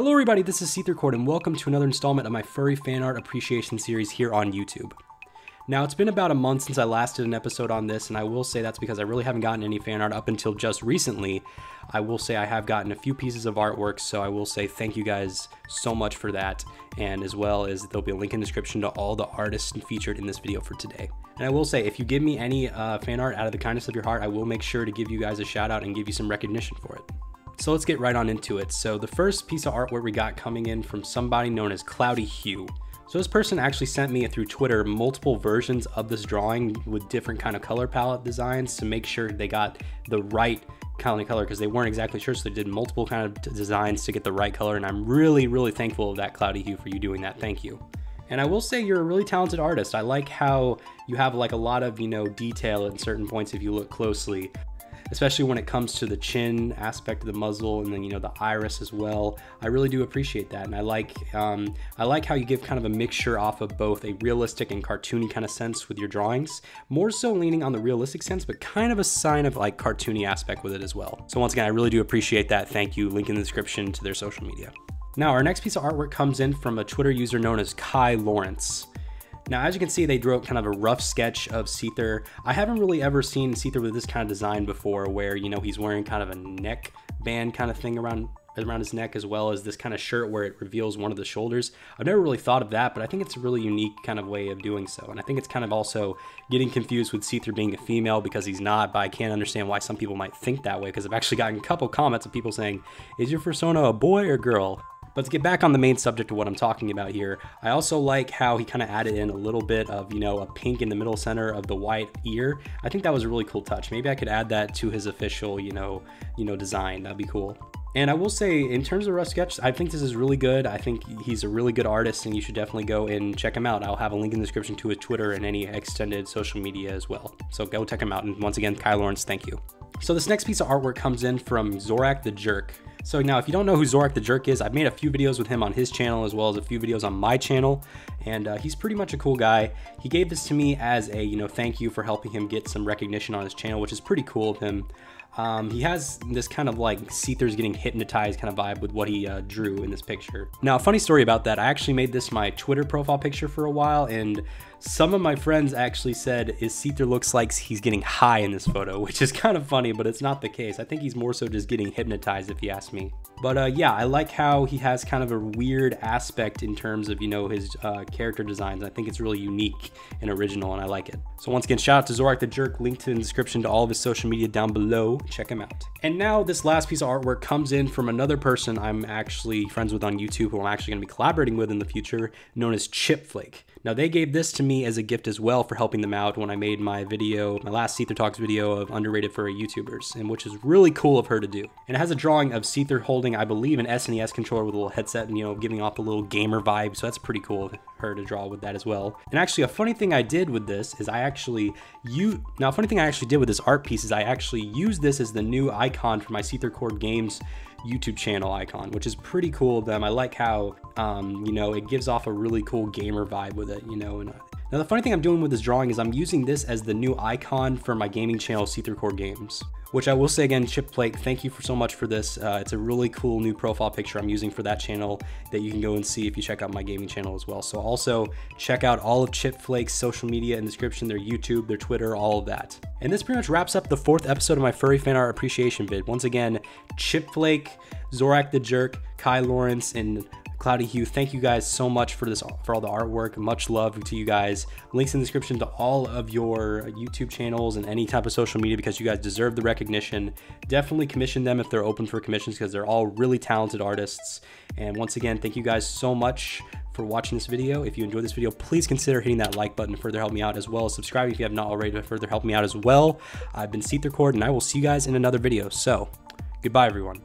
Hello everybody, this is SeetherCord and welcome to another installment of my Furry Fan Art Appreciation Series here on YouTube. Now, it's been about a month since I last did an episode on this, and I will say that's because I really haven't gotten any fan art up until just recently. I will say I have gotten a few pieces of artwork, so I will say thank you guys so much for that, and as well as there'll be a link in the description to all the artists featured in this video for today. And I will say, if you give me any fan art out of the kindness of your heart, I will make sure to give you guys a shout out and give you some recognition for it. So let's get right on into it. So the first piece of artwork we got coming in from somebody known as CloudyHue. So this person actually sent me through Twitter multiple versions of this drawing with different kind of color palette designs to make sure they got the right kind of color, because they weren't exactly sure, so they did multiple kind of designs to get the right color, and I'm really thankful of that, CloudyHue, for you doing that. Thank you. And I will say you're a really talented artist. I like how you have like a lot of, detail at certain points if you look closely, especially when it comes to the chin aspect of the muzzle and then, the iris as well. I really do appreciate that. And I like how you give kind of a mixture off of both a realistic and cartoony kind of sense with your drawings, more so leaning on the realistic sense, but kind of a sign of like cartoony aspect with it as well. So once again, I really do appreciate that. Thank you. Link in the description to their social media. Now, our next piece of artwork comes in from a Twitter user known as Kai Lawrence. Now, as you can see, they drew up kind of a rough sketch of Seether. I haven't really ever seen Seether with this kind of design before, where, he's wearing kind of a neck band kind of thing around his neck, as well as this kind of shirt where it reveals one of the shoulders. I've never really thought of that, but I think it's a really unique kind of way of doing so. And I think it's kind of also getting confused with Seether being a female, because he's not, but I can't understand why some people might think that way, because I've actually gotten a couple comments of people saying, is your persona a boy or girl? But to get back on the main subject of what I'm talking about here, I also like how he kind of added in a little bit of, a pink in the middle center of the white ear. I think that was a really cool touch. Maybe I could add that to his official, design. That'd be cool. And I will say, in terms of rough sketch, I think this is really good. I think he's a really good artist, and you should definitely go and check him out. I'll have a link in the description to his Twitter and any extended social media as well. So go check him out. And once again, Kai Lawrence, thank you. So this next piece of artwork comes in from Zorak The Jerk. So now, if you don't know who Zorak The Jerk is, I've made a few videos with him on his channel, as well as a few videos on my channel, and he's pretty much a cool guy. He gave this to me as a, thank you for helping him get some recognition on his channel, which is pretty cool of him. He has this kind of like Seether's getting hypnotized kind of vibe with what he drew in this picture. Now, a funny story about that, I actually made this my Twitter profile picture for a while, and some of my friends actually said, Seether looks like he's getting high in this photo, which is kind of funny, but it's not the case. I think he's more so just getting hypnotized, if you ask me. But yeah, I like how he has kind of a weird aspect in terms of, his character designs. I think it's really unique and original, and I like it. So once again, shout out to Zorak The Jerk, linked in the description to all of his social media down below. Check him out. And now this last piece of artwork comes in from another person I'm actually friends with on YouTube, who I'm actually going to be collaborating with in the future, known as ChipFlake. Now, they gave this to me as a gift as well for helping them out when I made my video, my last Seether Talks video of underrated furry YouTubers, and which is really cool of her to do. And it has a drawing of Seether holding, I believe, an SNES controller with a little headset and, giving off a little gamer vibe, so that's pretty cool of her to draw with that as well. And actually, a funny thing I did with this is I actually did with this art piece is I actually used this as the new icon for my SeetherCord Games YouTube channel icon, which is pretty cool of them. I like how, it gives off a really cool gamer vibe with it, and now the funny thing I'm doing with this drawing is I'm using this as the new icon for my gaming channel, SeetherCord Games, which I will say again, ChipFlake, thank you so much for this. It's a really cool new profile picture I'm using for that channel that you can go and see if you check out my gaming channel as well. So also check out all of ChipFlake's social media in the description, their YouTube, their Twitter, all of that. And this pretty much wraps up the 4th episode of my Furry Fan Art Appreciation vid. Once again, ChipFlake, Zorak The Jerk, Kai Lawrence, and CloudyHue, thank you guys so much for all the artwork. Much love to you guys. Links in the description to all of your YouTube channels and any type of social media, because you guys deserve the recognition. Definitely commission them if they're open for commissions, because they're all really talented artists. And once again, thank you guys so much for watching this video. If you enjoyed this video, please consider hitting that like button to further help me out, as well as subscribing if you have not already to further help me out as well. I've been SeetherCord, and I will see you guys in another video. So, goodbye everyone.